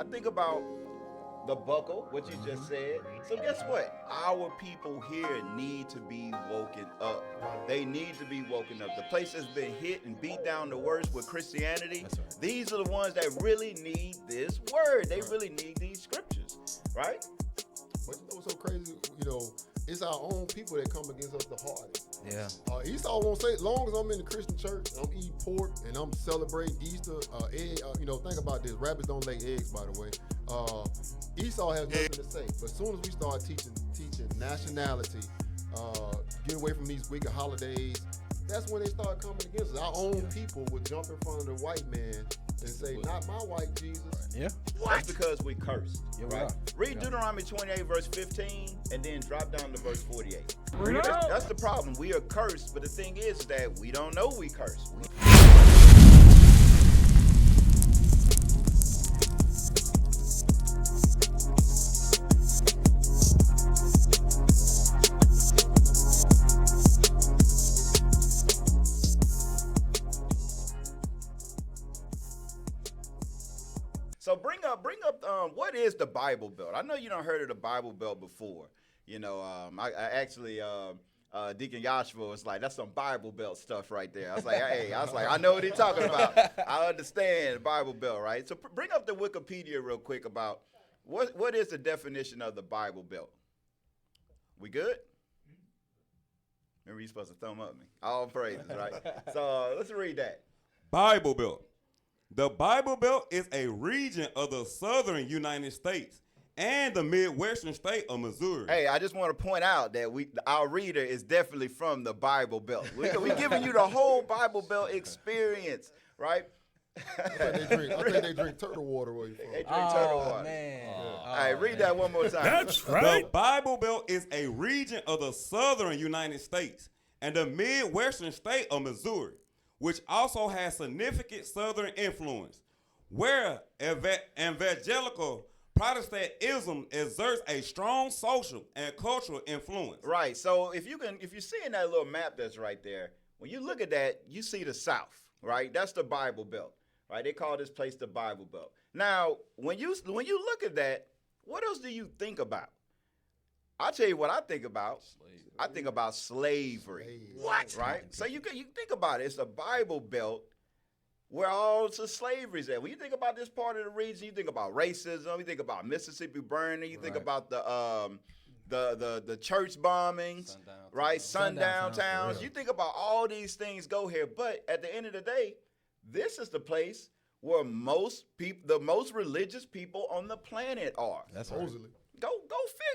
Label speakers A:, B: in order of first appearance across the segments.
A: I think about the buckle, what you just said. So guess what? Our people here need to be woken up. They need to be woken up. The place that's been hit and beat down the worst with Christianity, these are the ones that really need this word. They really need these scriptures, right?
B: But you know what's so crazy? It's our own people that come against us the hardest.
C: Yeah.
B: Esau won't say, as long as I'm in the Christian church, I'm eating pork and I'm celebrating Easter, egg. Think about this. Rabbits don't lay eggs, by the way. Esau has nothing to say. But as soon as we start teaching nationality, get away from these wicked holidays, that's when they start coming against us. Our own people would jump in front of the white man and say, not my white Jesus.
C: Yeah.
A: That's because we cursed.
C: Yeah,
A: right? Read Deuteronomy 28, verse 15, and then drop down to verse 48. That's the problem. We are cursed, but the thing is that we don't know we cursed. So bring up, what is the Bible Belt? I know you don't heard of the Bible Belt before. I actually, Deacon Joshua was like, that's some Bible Belt stuff right there. I was like, I know what he's talking about. I understand the Bible Belt, right? So bring up the Wikipedia real quick about what is the definition of the Bible Belt? We good? Remember, you're supposed to thumb up me. All praises, right? So let's read that.
D: Bible Belt. The Bible Belt is a region of the southern United States and the Midwestern state of Missouri.
A: Hey, I just want to point out that our reader is definitely from the Bible Belt. We're giving you the whole Bible Belt experience, right?
B: I think they drink turtle water where you from.
A: They drink turtle water.
C: Man.
A: All right, read that one more time.
E: That's right.
D: The Bible Belt is a region of the southern United States and the Midwestern state of Missouri, which also has significant southern influence, where evangelical Protestantism exerts a strong social and cultural influence.
A: Right. So if you're seeing that little map that's right there, when you look at that, you see the South, right? That's the Bible Belt, right? They call this place the Bible Belt. Now, when you look at that, what else do you think about? I'll tell you what I think about. I think about slavery. What? Right? So you think about it. It's a Bible Belt where all the slavery's at. When you think about this part of the region, you think about racism. You think about Mississippi burning. You think about the church bombings, right? Sundown towns. You think about all these things go here. But at the end of the day, this is the place where the most religious people on the planet are.
C: That's right.
A: Go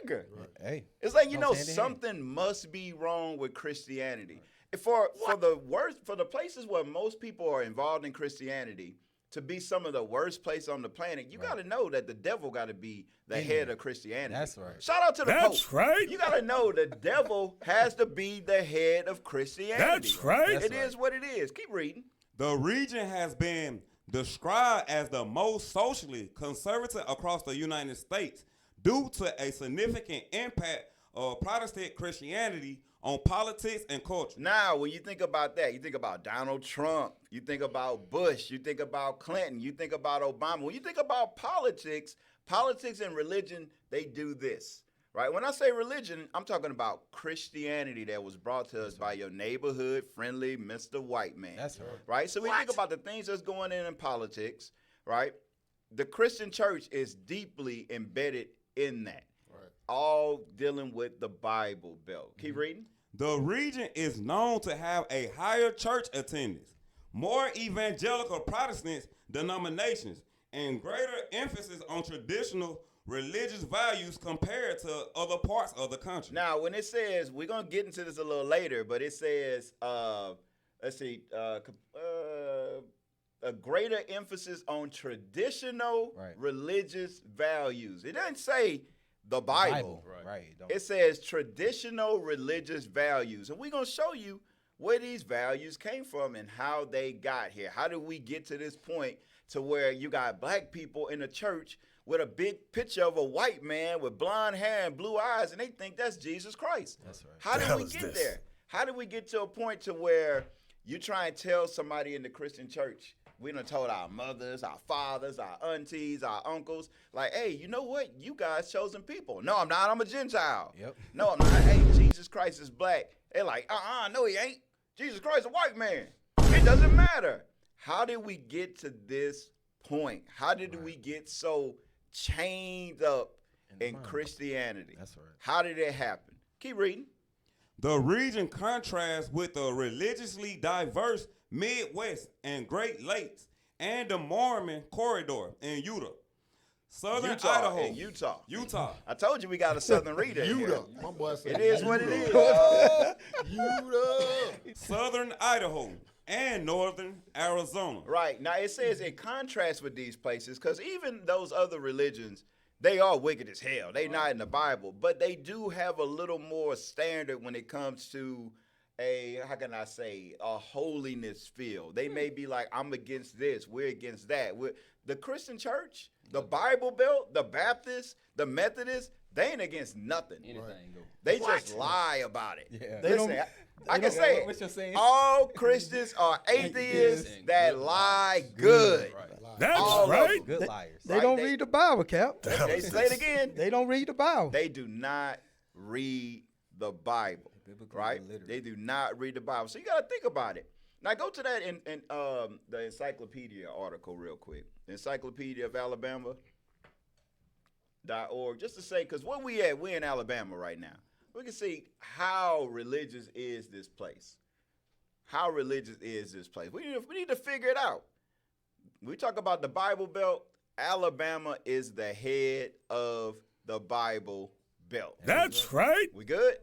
A: figure.
C: Right. Hey,
A: it's like, something must be wrong with Christianity. For the places where most people are involved in Christianity to be some of the worst places on the planet, you got to know that the devil got to be the head of Christianity.
C: That's right.
A: Shout out to the Pope.
E: That's right.
A: You got to know the devil has to be the head of Christianity.
E: That's right.
A: It is what it is. Keep reading.
D: The region has been described as the most socially conservative across the United States due to a significant impact of Protestant Christianity on politics and culture.
A: Now, when you think about that, you think about Donald Trump, you think about Bush, you think about Clinton, you think about Obama. When you think about politics and religion, they do this, right? When I say religion, I'm talking about Christianity that was brought to us by your neighborhood friendly Mr. White Man.
C: That's right.
A: Right? So when you think about the things that's going in politics, right? The Christian church is deeply embedded in that.
B: Right.
A: All dealing with the Bible Belt. Keep reading.
D: The region is known to have a higher church attendance, more evangelical Protestant denominations, and greater emphasis on traditional religious values compared to other parts of the country.
A: Now, when it says, we're going to get into this a little later, but it says, a greater emphasis on traditional religious values. It doesn't say the Bible.
C: Right.
A: It says traditional religious values. And we're going to show you where these values came from and how they got here. How did we get to this point to where you got black people in the church with a big picture of a white man with blonde hair and blue eyes, and they think that's Jesus Christ?
C: That's right.
A: How did we get there? How did we get to a point to where you try and tell somebody in the Christian church We done told our mothers, our fathers, our aunties, our uncles, like, hey, you know what? You guys chosen people. No, I'm not. I'm a Gentile.
C: Yep.
A: No, I'm not. Hey, Jesus Christ is black. They're like, no, he ain't. Jesus Christ is a white man. It doesn't matter. How did we get to this point? How did we get so chained up in Christianity?
C: That's right.
A: How did it happen? Keep reading.
D: The region contrasts with the religiously diverse Midwest and Great Lakes and the Mormon corridor in Utah. Southern Idaho.
A: In Utah.
D: Utah.
A: I told you we got a southern reader in here.
B: Utah. My boy said
A: It is what it is.
B: Utah.
D: Southern Idaho and northern Arizona.
A: Right. Now, it says in contrast with these places, because even those other religions, they are wicked as hell. They not in the Bible, but they do have a little more standard when it comes to a holiness feel. They may be like, I'm against this, we're against that. The Christian church, the Bible Belt, the Baptists, the Methodists, they ain't against nothing.
C: Anything go.
A: They just lie about it.
C: Yeah.
A: Listen, I can say
C: What you're saying?
A: all Christians are atheists that lie good.
E: That's
A: All of
E: right.
A: them.
C: Good liars.
E: They
A: Right,
E: don't
A: they-
E: read the Bible, Cap.
A: They say it again.
E: They don't read the Bible.
A: They do not read the Bible,
C: Biblically
A: right?
C: illiterate.
A: They do not read the Bible. So you got to think about it. Now go to that in the encyclopedia article real quick. Encyclopedia of Alabama.org, just to say, because where we at, we're in Alabama right now. We can see how religious is this place. How religious is this place? We need to figure it out. We talk about the Bible Belt. Alabama is the head of the Bible Belt.
E: That's right.
A: We good?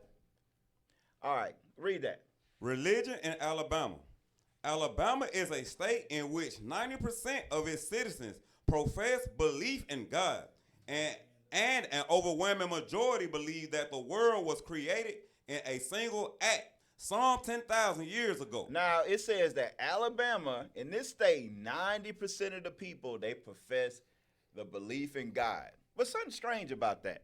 A: All right, read that.
D: Religion in Alabama. Alabama is a state in which 90% of its citizens profess belief in God, and an overwhelming majority believe that the world was created in a single act some 10,000 years ago.
A: Now, it says that Alabama, in this state, 90% of the people, they profess the belief in God. But something strange about that.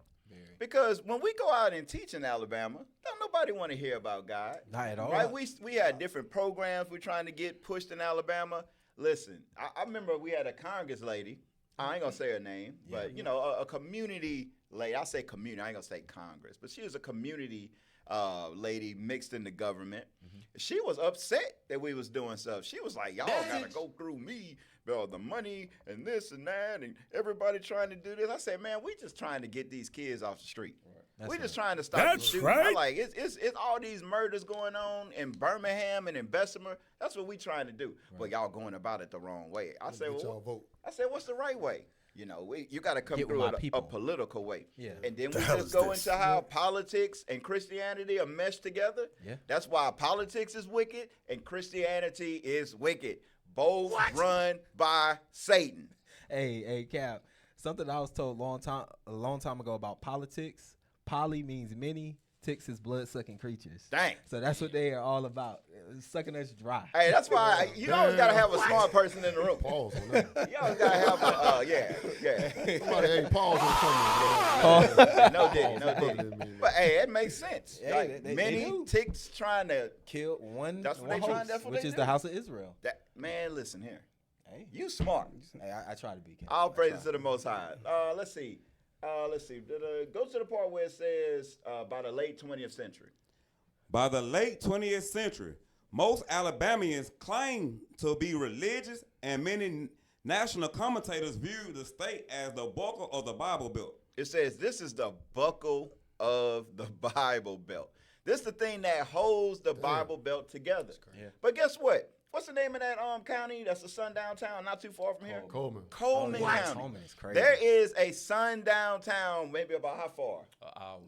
A: Because when we go out and teach in Alabama, don't nobody want to hear about God.
C: Not at all.
A: Right? We had different programs we're trying to get pushed in Alabama. Listen, I remember we had a Congress lady. I ain't going to say her name, but, you know, a community lady. I say community. I ain't going to say Congress. But she was a community lady mixed in the government. She was upset that we was doing stuff. She was like, y'all got to go through me, bro, the money and this and that and everybody trying to do this. I said, man, we just trying to get these kids off the street. We just trying to stop the
E: That's
A: shooting.
E: right.
A: I'm like, it's all these murders going on in Birmingham and in Bessemer. That's what we trying to do. But y'all going about it the wrong way. I said,
B: Get y'all
A: well,
B: vote.
A: what's the right way? You know, you got to come
C: Get with
A: through
C: my
A: it a
C: people.
A: political way.
C: Yeah.
A: And then we
E: hell
A: just
E: is
A: go
E: this?
A: into how politics and Christianity are meshed together.
C: Yeah.
A: That's why politics is wicked and Christianity is wicked. Both run by Satan.
C: Hey, Cap. Something I was told a long time ago about politics. Poly means many. Ticks is blood-sucking creatures.
A: Dang.
C: So that's what they are all about. Sucking us dry.
A: Hey, that's why you always got to have a smart person in the room.
B: Pause on that.
A: You always got to have yeah.
B: Somebody, hey, pause on something.
A: No diddy. But hey, it makes sense.
C: Hey,
A: Like,
C: they
A: many
C: do.
A: ticks trying to
C: Killed one,
A: That's what
C: one
A: they trying-
C: host,
A: that's what
C: which
A: they
C: is
A: do.
C: the House of Israel.
A: that man, listen here.
C: Hey,
A: You smart.
C: hey I try to be. Cap.
A: All
C: I
A: praises
C: try.
A: to the Most High. Let's see. Go to the part where it says by the late 20th century.
D: By the late 20th century, most Alabamians claim to be religious, and many national commentators view the state as the buckle of the Bible Belt.
A: It says this is the buckle of the Bible Belt. This is the thing that holds the Bible Belt together.
C: Yeah.
A: But guess what? What's the name of that county? That's a sundown town, not too far from here.
B: Coleman.
A: Coleman
C: yeah,
A: County.
C: Coleman is crazy.
A: There is a sundown town, maybe about how far?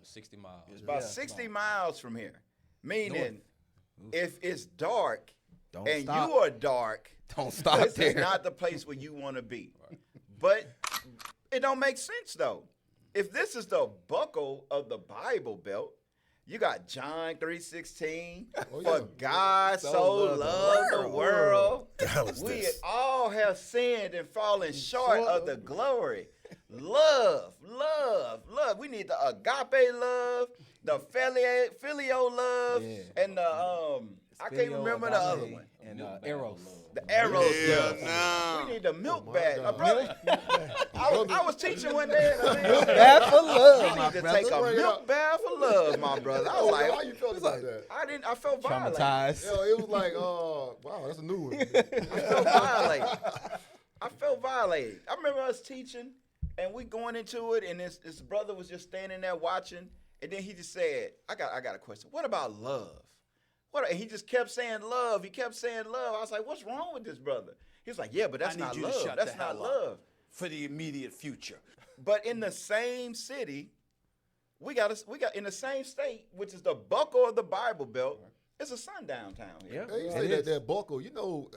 F: 60 miles.
A: It's about
C: Yeah,
A: 60 miles from here. Meaning,
C: North.
A: if it's dark
C: Don't
A: and
C: stop.
A: you are dark,
C: Don't stop
A: this
C: there.
A: is not the place where you want to be. But it don't make sense though. If this is the buckle of the Bible Belt, you got John 3:16.
B: Oh,
A: For
B: yeah.
A: God so loved the world.
E: The hell is
A: We
E: this?
A: all have sinned and fallen short of the glory. Love. We need the agape love, the filial love,
C: Yeah.
A: and the I can't remember the other one.
C: And Eros.
A: The arrows.
F: Hell
A: Yeah.
F: no.
A: We need the milk
B: my
A: bag.
B: God.
A: Brother, I was teaching one day.
C: Bad for love,
A: You
C: my
A: need to
C: brother.
A: take a milk bath for love, my brother. I was
B: How
A: like,
B: you felt about that?
A: I felt violated.
C: Traumatized.
B: Yo, it was like, wow, that's a new one.
A: I felt violated. I felt violated. I remember us teaching, and we going into it, and this brother was just standing there watching, and then he just said, I got a question. What about love? And he just kept saying love. He kept saying love. I was like, what's wrong with this brother? He was like, yeah, but that's
F: I need
A: not
F: you to
A: love.
F: shut
A: That's
F: the
A: not
F: hell up.
A: love.
F: For the immediate future.
A: But in the same city, we got in the same state, which is the buckle of the Bible Belt. It's a sundown town here.
B: They
C: It
B: say
C: is.
B: that buckle. You know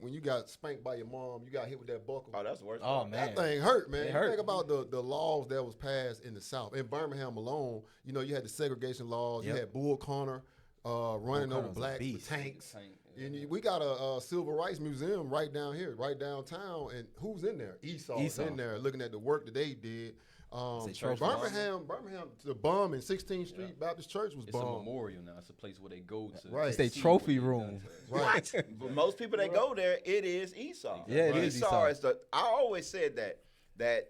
B: when you got spanked by your mom, you got hit with that buckle.
A: Oh, that's the worst.
C: Oh,
A: part.
C: man.
B: That thing hurt, man.
C: It
B: You
C: hurt.
B: think about the laws that was passed in the South. In Birmingham alone, you had the segregation laws.
C: Yep.
B: You had Bull Connor running
C: Bull
B: over
C: Connor was a
B: blacks with
C: beast.
B: tanks. And we got a civil rights museum right down here, right downtown. And who's in there? Esau's
C: Esau.
B: in there looking at the work that they did.
C: It's a church
B: Birmingham, the bomb in 16th Street Baptist Church was
G: It's a
B: bombed.
G: memorial now. It's a place where they go to.
B: Right.
C: It's a
G: see
C: trophy
G: what they've
C: room.
G: done to us.
B: Right.
A: But most people that go there, it is Esau.
C: Yeah, it is Esau.
A: is the. I always said that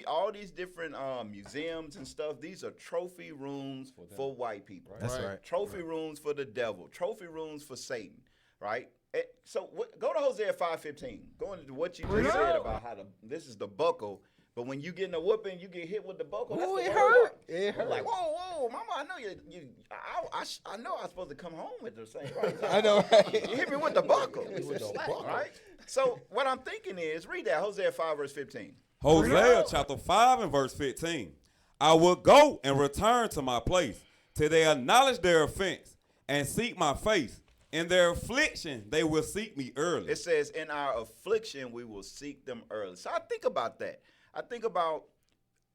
A: all these different museums and stuff, these are trophy rooms for white people.
C: That's right.
A: Trophy rooms for the devil. Trophy rooms for Satan. Right. So go to Hosea 5:15. Go into what you just said about how this is the buckle. But when you get in a whooping, you get hit with the buckle. That's
C: Ooh,
A: the
C: it
A: word.
C: hurt. It
A: I'm
C: hurt.
A: like, whoa, mama, I know I know I was supposed to come home with the same. Right?
C: I know, right?
A: You hit me with the buckle.
B: With the buckle.
A: Right? So what I'm thinking is, read that, Hosea 5, verse 15.
D: Hosea chapter 5 and verse 15. I will go and return to my place till they acknowledge their offense and seek my face. In their affliction, they will seek me early.
A: It says, in our affliction, we will seek them early. So I think about that. I think about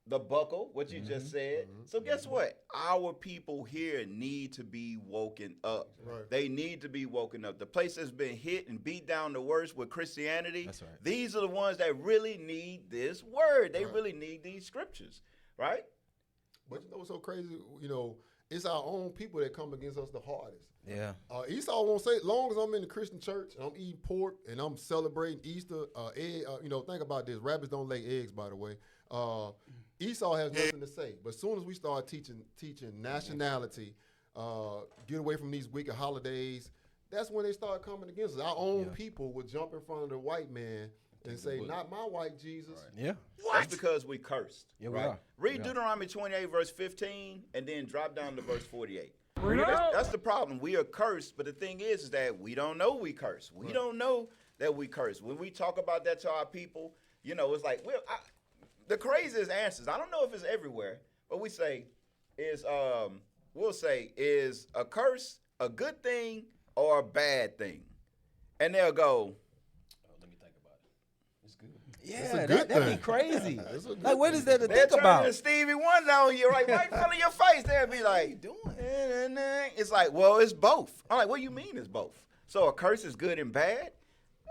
A: the buckle, what you just said. So guess what? Our people here need to be woken up.
B: Right.
A: They need to be woken up. The place that's been hit and beat down the worst with Christianity,
C: That's right.
A: these are the ones that really need this word. They really need these scriptures, right?
B: But you know what's so crazy? It's our own people that come against us the hardest.
C: Yeah.
B: Esau won't say, as long as I'm in the Christian church and I'm eating pork and I'm celebrating Easter, egg, think about this. Rabbits don't lay eggs, by the way. Esau has nothing to say. But as soon as we start teaching nationality, get away from these wicked holidays, that's when they start coming against us. Our own people would jump in front of the white man and say, not my white Jesus.
C: Yeah.
A: That's because we cursed.
C: Yeah, we
A: right?
C: are.
A: Read
C: We are.
A: Deuteronomy 28, verse 15, and then drop down to verse 48. That's the problem. We are cursed, but the thing is that we don't know we curse. We don't know that we curse. When we talk about that to our people, it's like, the craziest answers, I don't know if it's everywhere, but we'll say, is a curse a good thing or a bad thing? And they'll go,
G: Let me think about it. It's good.
C: Yeah,
B: good
C: that'd be
B: thing.
C: crazy.
B: That's a good
C: Like, what is there to
A: they'll
C: think
A: turn
C: about?
A: to Stevie Wonder on you, right in front of your face. They'll be like,
C: doing?
A: It's like, well, it's both. I'm like, what do you mean it's both? So a curse is good and bad?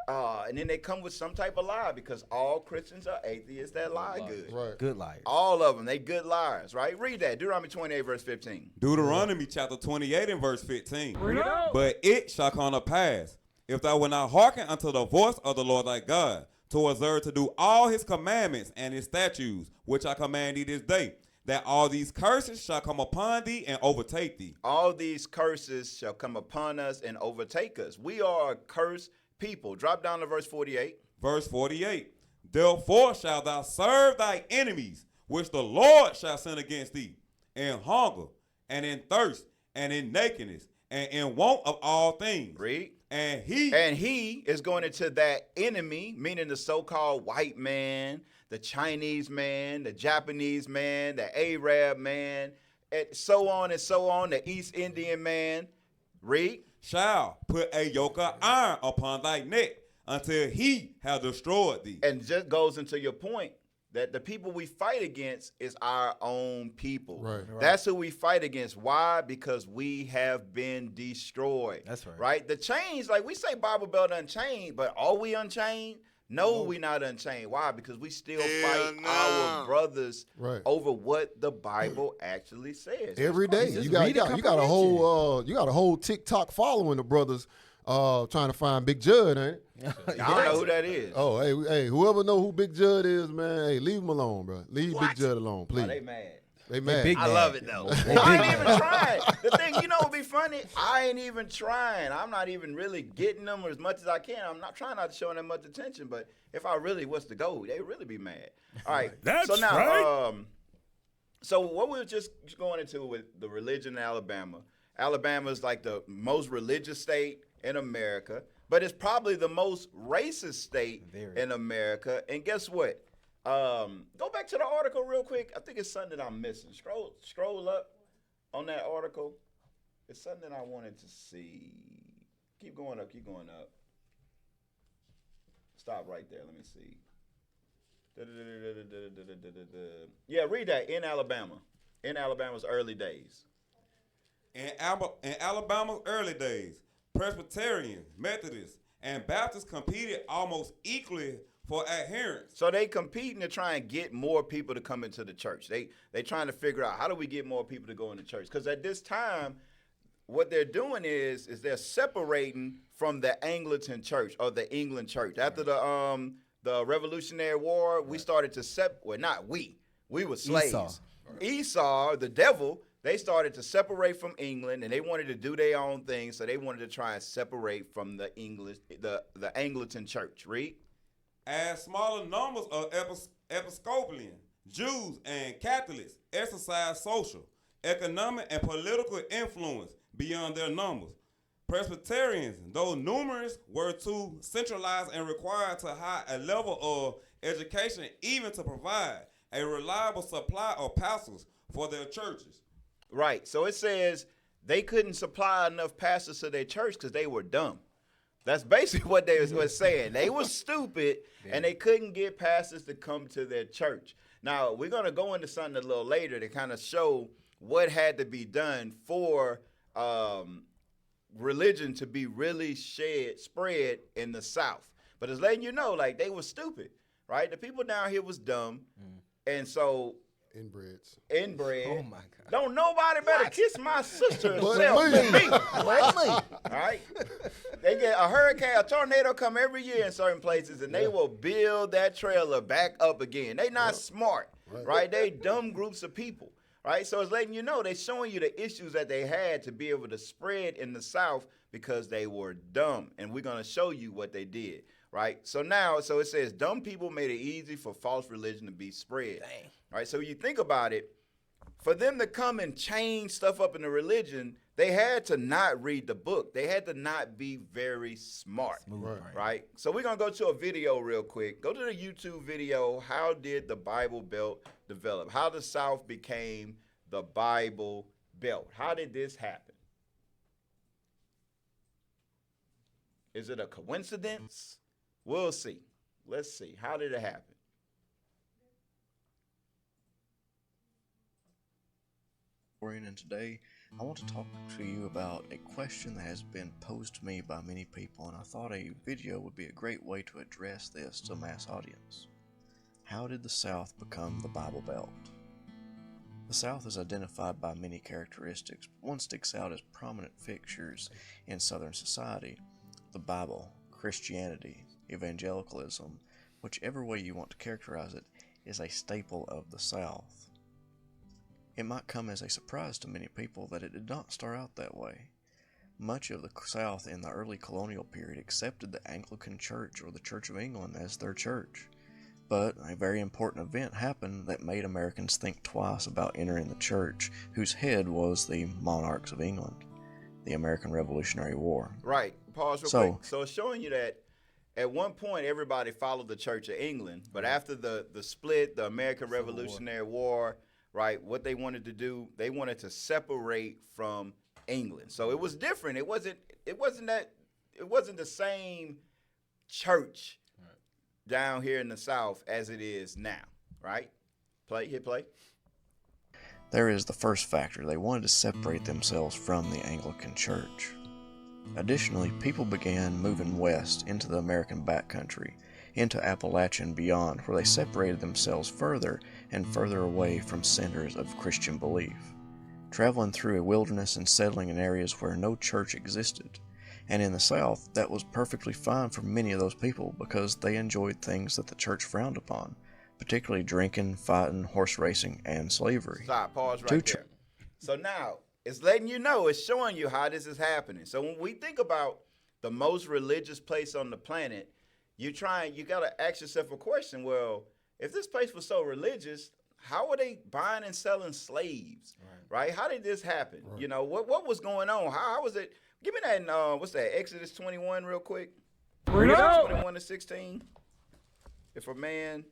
A: And then they come with some type of lie because all Christians are atheists that lie good.
B: Right.
C: Good liar.
A: All of them, they good liars, right? Read that, Deuteronomy 28, verse 15.
D: Deuteronomy chapter 28 and verse 15. But it shall come to pass, if thou wilt not hearken unto the voice of the Lord thy God, to observe to do all his commandments and his statutes, which I command thee this day, that all these curses shall come upon thee and overtake thee.
A: All these curses shall come upon us and overtake us. We are a cursed people. Drop down to verse 48.
D: Verse 48. Therefore shalt thou serve thy enemies, which the Lord shall send against thee, in hunger, and in thirst, and in nakedness, and in want of all things.
A: Read.
D: And he
A: is going into that enemy, meaning the so-called white man, the Chinese man, the Japanese man, the Arab man, and so on, the East Indian man. Read.
D: shall put a yoke of iron upon thy neck until he have destroyed thee.
A: And just goes into your point that the people we fight against is our own people.
B: Right.
A: That's who we fight against. Why? Because we have been destroyed.
C: That's right.
A: Right? The chains, like we say Bible Belt unchained, but are we unchained? No, we not unchained. Why? Because we still fight our brothers
B: Right.
A: over what the Bible actually says.
B: Every day.
C: Just
B: You got
C: read the
B: you got a whole TikTok following the brothers trying to find Big Judd, ain't it?
A: I don't know who that is.
B: Oh, hey, whoever know who Big Judd is, man, hey, leave him alone, bro. Leave
A: What?
B: Big Judd alone, please.
A: Oh, they mad.
B: They mad.
C: big
A: I
C: mad.
A: love it though.
C: They
A: I
C: big
A: ain't even
C: mad.
A: trying. The thing, you know, what would be funny? I ain't even trying. I'm not even really getting them as much as I can. I'm not trying not to show them much attention. But if I really was to go, they really be mad. All right.
E: That's
A: so now,
E: right.
A: so what we were just going into with the religion in Alabama. Alabama is like the most religious state in America, but it's probably the most racist state in America. And guess what? Go back to the article real quick. I think it's something that I'm missing. Scroll up on that article. It's something that I wanted to see. Keep going up. Stop right there. Let me see. Yeah, read that. In Alabama's early days.
D: In Alabama's early days, Presbyterians, Methodists, and Baptists competed almost equally for adherence.
A: So they competing to try and get more people to come into the church. They trying to figure out, how do we get more people to go into church? Because at this time, what they're doing is they're separating from the Anglican church or the England church. After the Revolutionary War, we started to we were slaves. Esau, the devil, they started to separate from England, and they wanted to do their own thing. So they wanted to try and separate from the Anglican church. Read.
D: As smaller numbers of Episcopalian, Jews, and Catholics exercised social, economic, and political influence beyond their numbers. Presbyterians, though numerous, were too centralized and required to high a level of education even to provide a reliable supply of pastors for their churches.
A: Right. So it says they couldn't supply enough pastors to their church because they were dumb. That's basically what they was saying. They were stupid, and they couldn't get pastors to come to their church. Now, we're going to go into something a little later to kind of show what had to be done for religion to be really spread in the South. But it's letting you know, like, they were stupid, right? The people down here was dumb, and so... Inbred.
C: Oh my God.
A: Don't nobody better kiss my sister
B: But
A: herself
B: me.
A: than me. But me. All right. They get a hurricane, a tornado come every year in certain places, and they will build that trailer back up again. They not smart, right? They dumb groups of people, right? So it's letting you know, they're showing you the issues that they had to be able to spread in the South because they were dumb, and we're gonna show you what they did, right? So it says dumb people made it easy for false religion to be spread.
C: Dang.
A: All right, so you think about it, for them to come and change stuff up in the religion, they had to not read the book. They had to not be very smart, right? So we're going to go to a video real quick. Go to the YouTube video, How Did the Bible Belt Develop? How the South became the Bible Belt. How did this happen? Is it a coincidence? We'll see. Let's see. How did it happen?
H: And today I want to talk to you about a question that has been posed to me by many people, and I thought a video would be a great way to address this to a mass audience. How did the South become the Bible Belt? The South is identified by many characteristics, but one sticks out as prominent fixtures in Southern society: the Bible, Christianity, evangelicalism, whichever way you want to characterize it, is a staple of the South. It might come as a surprise to many people that it did not start out that way. Much of the South in the early colonial period accepted the Anglican Church or the Church of England as their church. But a very important event happened that made Americans think twice about entering the church, whose head was the monarchs of England, the American Revolutionary War.
A: Right. Pause real quick. So it's showing you that at one point everybody followed the Church of England, but after the split, the American Revolutionary War, right, what they wanted to do, they wanted to separate from England. So it was different. It wasn't the same church down here in the South as it is now, right? Hit play.
H: There is the first factor. They wanted to separate themselves from the Anglican Church. Additionally, people began moving west into the American backcountry, into Appalachia and beyond, where they separated themselves further and further away from centers of Christian belief, traveling through a wilderness and settling in areas where no church existed. And in the South, that was perfectly fine for many of those people because they enjoyed things that the church frowned upon, particularly drinking, fighting, horse racing, and slavery.
A: Stop, pause
H: Two
A: right there. So now, it's letting you know, it's showing you how this is happening. So when we think about the most religious place on the planet, you got to ask yourself a question. Well, if this place was so religious, how were they buying and selling slaves, right? How did this happen?
B: Right.
A: You know, what was going on? How was it? Give me that, what's that, Exodus 21 real quick.
E: Bring it out.
A: 21 to 16. If a man,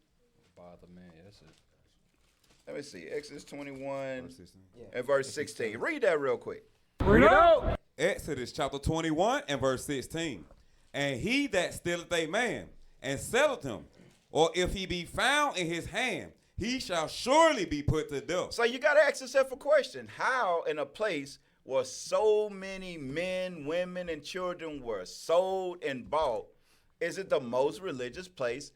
G: Father, man, that's it.
A: let me see, Exodus 21
D: Verse 16.
A: and verse 16. Read that real quick.
E: Bring it out.
D: Exodus chapter 21 and verse 16. And he that stealeth a man and selleth him, or if he be found in his hand, he shall surely be put to death.
A: So you got to ask yourself a question. How in a place where so many men, women, and children were sold and bought, is it the most religious place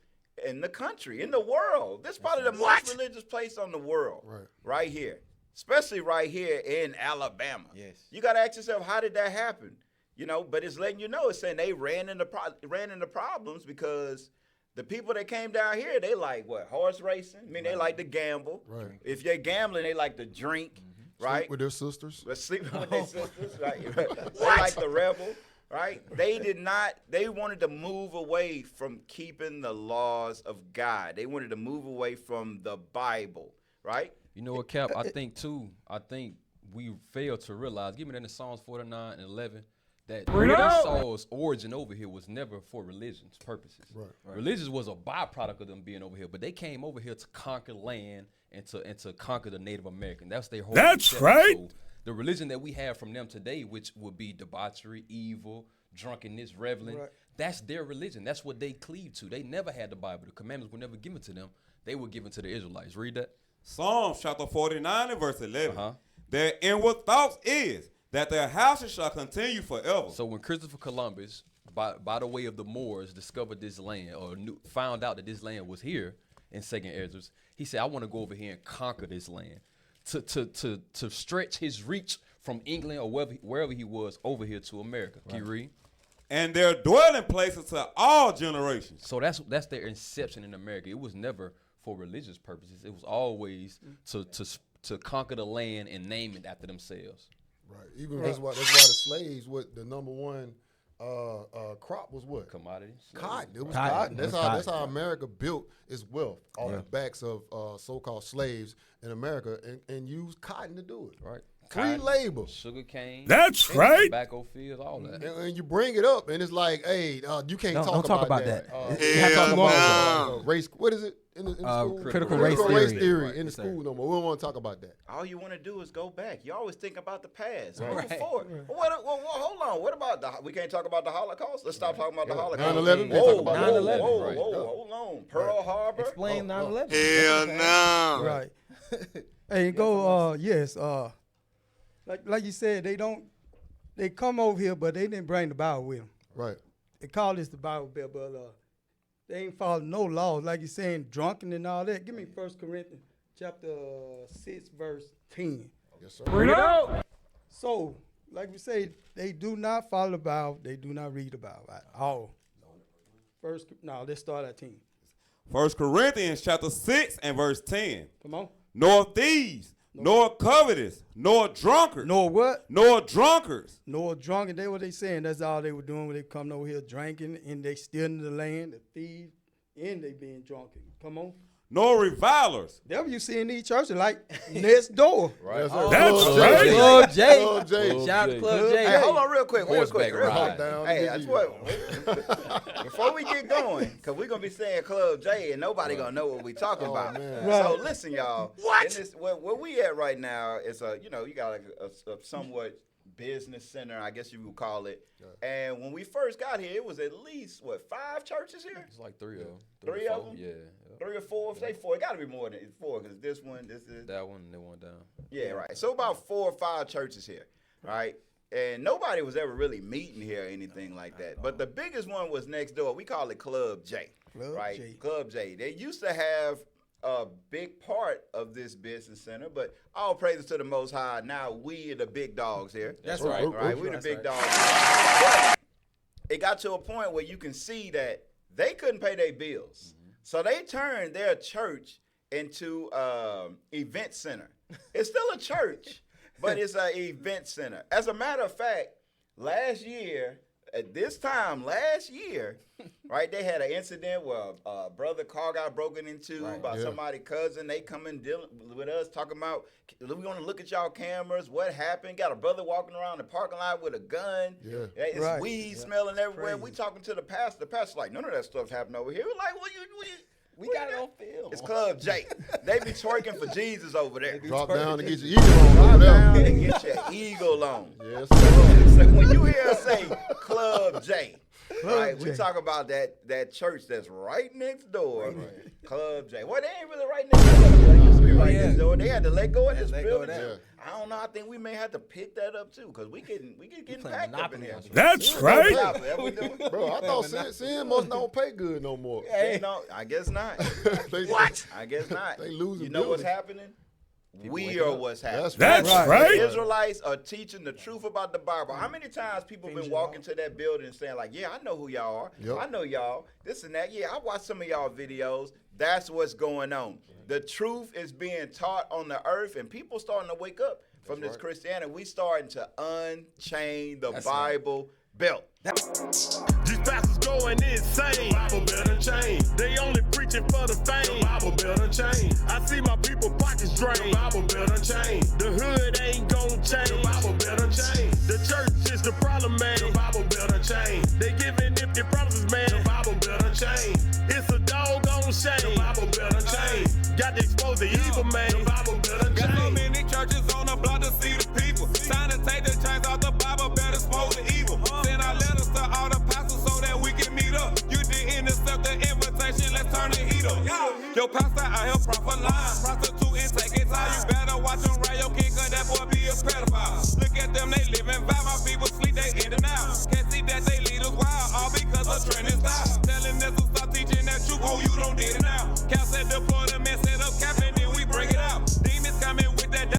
A: in the country, in the world? This is probably the most religious place on the world, right here, especially right here in Alabama.
C: Yes.
A: You got to ask yourself, how did that happen? You know, but it's letting you know, it's saying they ran into problems because the people that came down here, they like what? Horse racing? I mean, they like to gamble.
B: Right.
A: If you're gambling, they like to drink, right?
B: With their sisters.
A: But sleeping with their sisters, right? They like the rebel, right? They wanted to move away from keeping the laws of God. They wanted to move away from the Bible, right?
G: You know what, Cap? I think we failed to realize, given in the Psalms 49 and 11, that Esau's origin over here was never for religion's purposes.
B: Right.
G: Religion was a byproduct of them being over here, but they came over here to conquer land and to conquer the Native American. That's their whole.
E: That's
G: concept.
E: right.
G: So the religion that we have from them today, which would be debauchery, evil, drunkenness, reveling, that's their religion. That's what they cleave to. They never had the Bible. The commandments were never given to them. They were given to the Israelites. Read that.
D: Psalms chapter 49 and verse 11.
G: Uh-huh.
D: Their inward thoughts is that their houses shall continue forever.
G: So when Christopher Columbus, by the way of the Moors, discovered this land or found out that this land was here in Second Esdras, he said, I want to go over here and conquer this land. To stretch his reach from England or wherever he was over here to America. Can you read?
D: And their dwelling places to all generations.
G: So that's their inception in America. It was never for religious purposes. It was always to conquer the land and name it after themselves.
B: Right. Even that's why the slaves, what the number one crop was what?
G: Commodities.
B: Cotton. It was
C: Cotton.
B: cotton.
C: It was
B: That's how
C: cotton.
B: America built its wealth off the backs of so-called slaves in America and used cotton to do it.
G: Right.
B: Free
G: Cotton,
B: labor.
G: Sugar cane.
E: That's right.
G: Tobacco fields, all that.
B: And you bring it up, and it's like, hey, you can't
C: Don't
B: talk about that.
C: You have to talk about
B: race. What is it in the school?
C: critical
B: race
C: race
B: theory
C: theory.
B: in the school no more. We don't want to talk about that.
A: All you want to do is go back. You always think about the past. Move
C: Right.
A: forward. Hold on. What about we can't talk about the Holocaust? Let's stop talking about the Holocaust.
B: 9/11, we
A: Whoa,
B: talk about
C: 9/11,
A: whoa,
C: right.
A: hold on. Pearl Harbor.
C: Explain 9/11.
F: Hell no.
E: Right. Hey, go. Yes. Like you said, they come over here, but they didn't bring the Bible with them.
B: Right.
E: They call this the Bible Belt, but they ain't following no laws. Like you're saying, drunken and all that. Give me 1 Corinthians chapter 6, verse 10.
B: Yes, sir.
E: Bring it out. So, like we say, they do not follow the Bible. They do not read the Bible at all. Let's start at 10.
D: 1 Corinthians chapter 6 and verse 10.
E: Come on.
D: Nor thieves, nor covetous, nor drunkards,
E: Nor what?
D: nor drunkards,
E: Nor drunken. They what they saying. That's all they were doing when they come over here drinking and they stealing the land, the thieves, and they being drunken. Come on.
D: nor revilers.
E: That what you see in these churches, like next door.
A: Right.
E: Oh,
B: That's
E: Club
B: right.
E: J.
C: Club J.
B: Club J.
C: Shout out to Club J.
A: Hey, hold on real quick.
G: Horseback ride.
B: Hop down.
A: Hey,
B: Get
A: that's
B: you.
A: what. Before we get going, because we're going to be saying Club J and nobody going to know what we talking about.
B: man.
A: So listen, y'all. What? Where we at right now is, you got like a somewhat business center, I guess you would call it. And when we first got here, it was at least, 5 churches here?
G: It's like 3 of them.
A: 3 of them?
G: Yeah.
A: 3 or 4? Say 4. It got to be more than 4 because this one, this is.
G: That one, they went down.
A: Yeah, right. So about 4 or 5 churches here, right? And nobody was ever really meeting here or anything like that. But the biggest one was next door. We call it Club J.
E: Club
A: right?
E: J.
A: Club J. They used to have a big part of this business center, but all praises to the Most High. Now we are the big dogs here.
G: That's
B: right.
A: Right? We the
C: That's
A: big
C: right.
A: dogs. But it got to a point where you can see that they couldn't pay their bills. So they turned their church into event center. It's still a church, but it's an event center. As a matter of fact, last year, at this time last year, right, they had an incident where a brother car got broken into by somebody's cousin. They come in dealing with us, talking about, we want to look at y'all cameras. What happened? Got a brother walking around the parking lot with a gun.
B: Yeah.
A: It's
E: Right.
A: weed smelling everywhere.
E: Crazy.
A: We talking to the pastor. The pastor's like, none of that stuff's happening over here. We're like,
C: We got it on film.
A: it's Club J. They be twerking for Jesus over there.
B: Drop down and get your eagle on
A: Drop
B: over
A: down
B: there.
A: and get your eagle on.
B: Yes, sir.
A: So when you hear us say Club J, right, we
E: J.
A: talk about that church that's right next door. Club J. Well, they ain't really right next door. They used to be right next door. They had to let go of this
C: let go
A: building.
C: of that.
A: too. I don't know. I think we may have to pick that up too, because we getting
C: playing
A: packed up in
C: Monopoly
A: here.
C: on this.
F: That's
A: Monopoly,
F: right.
A: that we doing?
B: Bro, I thought sin must don't pay good no more.
A: Hey, no, I guess not.
B: What?
A: I guess not.
B: They losing
A: You know what's
B: buildings.
A: happeing? We are what's happening.
B: That's
F: That's
B: right.
F: right.
A: The Israelites are teaching the truth about the Bible. How many times people been walking to that building and saying like, yeah, I know who y'all are.
B: Yep.
A: I know y'all. This and that. Yeah, I watched some of y'all videos. That's what's going on. The truth is being taught on the earth, and people starting to wake up from this Christianity. We starting to unchain the Bible belt.
F: These pastors going insane. Bible belt and chain. They only preaching for the fame. Bible belt and chain. I see my people pockets drain. Bible belt and chain. The hood ain't gon' change. Bible belt and chain. The church is the problem, man. The Bible belt and chain. They giving empty promises, man. The Bible belt and chain. It's a doggone shame. The Bible belt and chain. Got to expose the evil, man. The Bible belt and chain.
D: Got so many churches on the block to see the people. Trying to take the chains off the Bible, better expose the evil. Send our letters to all the pastors so that we can meet up. You didn't accept the invitation, let's turn the heat up. Your pastor out here proper line, prostitute and take it time. You better watch him ride your kid, cause that boy be a pedophile. Look at them, they living vibe. My people sleep, they in and out. Can't see that they lead us wild, all because of trending style. Telling them to stop teaching that truth, oh, you don't need it now. Cal said deploy them